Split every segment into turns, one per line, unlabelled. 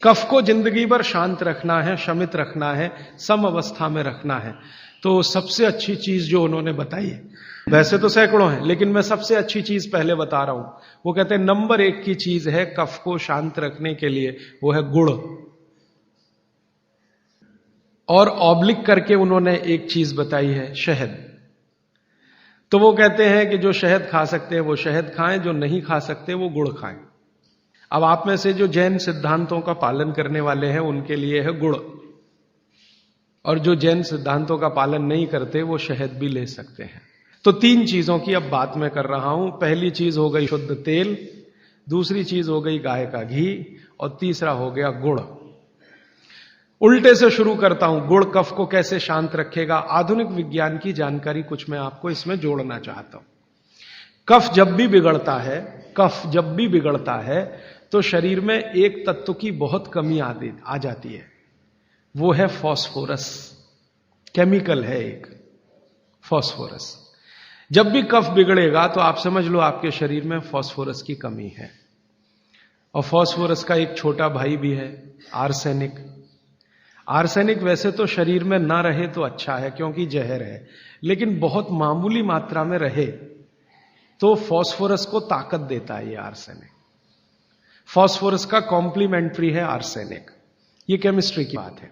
कफ को जिंदगी भर शांत रखना है, शमित रखना है, सम अवस्था में रखना है। तो सबसे अच्छी चीज जो उन्होंने बताई है, वैसे तो सैकड़ों हैं, लेकिन मैं सबसे अच्छी चीज पहले बता रहा हूं। वो कहते हैं नंबर 1 की चीज है कफ को शांत रखने के लिए, वो है गुड़। और ऑब्लिक करके उन्होंने एक चीज बताई है, शहद। तो वो कहते हैं कि जो शहद खा सकते हैं वो शहद खाएं, जो नहीं खा सकते वो गुड़ खाएं। अब आप में से जो जैन सिद्धांतों का पालन करने वाले हैं उनके लिए है गुड़, और जो जैन सिद्धांतों का पालन नहीं करते वो शहद भी ले सकते हैं। तो 3 चीजों की अब बात मैं कर रहा हूं। पहली चीज हो गई शुद्ध तेल, दूसरी चीज हो गई गाय का घी, और तीसरा हो गया गुड़। उल्टे से शुरू करता हूं, गुड़ कफ को कैसे शांत रखेगा। आधुनिक विज्ञान की जानकारी कुछ मैं आपको इसमें जोड़ना चाहता हूं। कफ जब भी बिगड़ता है तो शरीर में एक तत्व की बहुत कमी आ जाती है, वो है फास्फोरस। केमिकल है एक फास्फोरस। जब भी कफ बिगड़ेगा तो आप समझ लो आपके शरीर में फास्फोरस की कमी है। और फास्फोरस का एक छोटा भाई भी है, आर्सेनिक। आर्सेनिक वैसे तो शरीर में ना रहे तो अच्छा है क्योंकि जहर है, लेकिन बहुत मामूली मात्रा में रहे तो फास्फोरस को ताकत देता है ये आर्सेनिक। फास्फोरस का कॉम्प्लीमेंट्री है आर्सेनिक। ये केमिस्ट्री की बात है।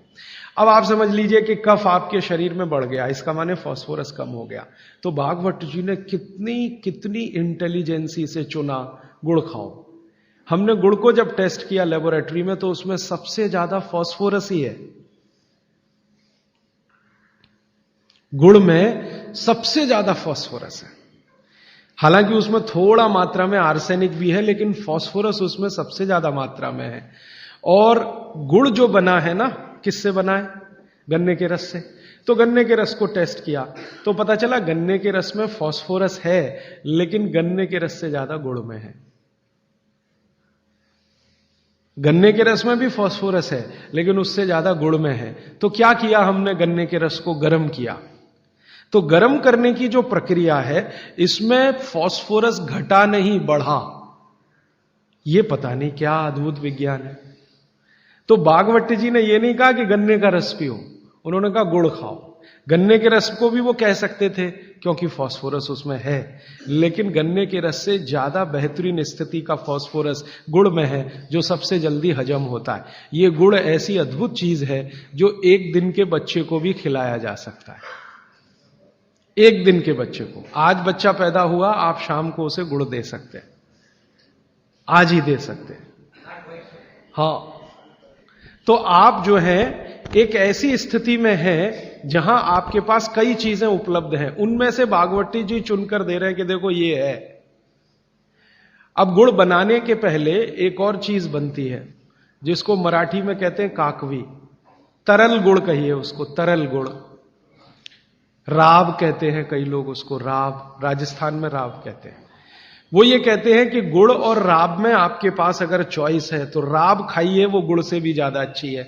अब आप समझ लीजिए कि कफ आपके शरीर में बढ़ गया, इसका माने फास्फोरस कम हो गया। तो भागवत जी ने कितनी इंटेलिजेंसी से चुना, गुड़ खाओ। हमने गुड़ को जब टेस्ट किया लेबोरेटरी में तो उसमें सबसे ज्यादा फास्फोरस ही है। गुड़ में सबसे ज्यादा फास्फोरस है। हालांकि उसमें थोड़ा मात्रा में आर्सेनिक भी है, लेकिन फास्फोरस उसमें सबसे ज्यादा मात्रा में है। और गुड़ जो बना है ना, किससे बना है? गन्ने के रस से। तो गन्ने के रस को टेस्ट किया तो पता चला गन्ने के रस में फास्फोरस है, लेकिन गन्ने के रस से ज्यादा गुड़ में है। गन्ने के रस में भी फास्फोरस है, लेकिन उससे ज्यादा गुड़ में है। तो क्या किया हमने? गन्ने के रस को गर्म किया। तो गर्म करने की जो प्रक्रिया है, इसमें फास्फोरस घटा नहीं, बढ़ा। ये पता नहीं क्या अद्भुत विज्ञान है। तो भागवत जी ने यह नहीं कहा कि गन्ने का रस पियो, उन्होंने कहा गुड़ खाओ। गन्ने के रस को भी वो कह सकते थे क्योंकि फास्फोरस उसमें है, लेकिन गन्ने के रस से ज्यादा बेहतरीन स्थिति का फास्फोरस गुड़ में है, जो सबसे जल्दी हजम होता है। ये गुड़ ऐसी अद्भुत चीज है जो 1 दिन के बच्चे को भी खिलाया जा सकता है। 1 दिन के बच्चे को, आज बच्चा पैदा हुआ, आप शाम को उसे गुड़ दे सकते हैं, आज ही दे सकते हैं। हाँ, तो आप जो है एक ऐसी स्थिति में है जहां आपके पास कई चीजें उपलब्ध हैं, उनमें से भागवती जी चुनकर दे रहे हैं कि देखो ये है। अब गुड़ बनाने के पहले एक और चीज बनती है जिसको मराठी में कहते हैं काकवी। तरल गुड़ कहिए उसको, तरल गुड़। राब कहते हैं कई लोग उसको, राब, राजस्थान में राब कहते हैं। वो ये कहते हैं कि गुड़ और राब में आपके पास अगर चॉइस है तो राब खाइए, वो गुड़ से भी ज्यादा अच्छी है।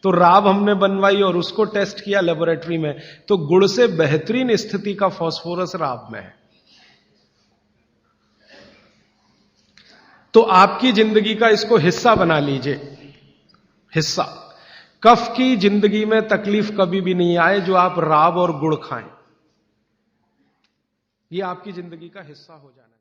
तो राब हमने बनवाई और उसको टेस्ट किया लेबोरेटरी में, तो गुड़ से बेहतरीन स्थिति का फास्फोरस राब में है। तो आपकी जिंदगी का इसको हिस्सा बना लीजिए, हिस्सा। कफ की जिंदगी में तकलीफ कभी भी नहीं आए जो आप राब और गुड़ खाएं। ये आपकी जिंदगी का हिस्सा हो जाना।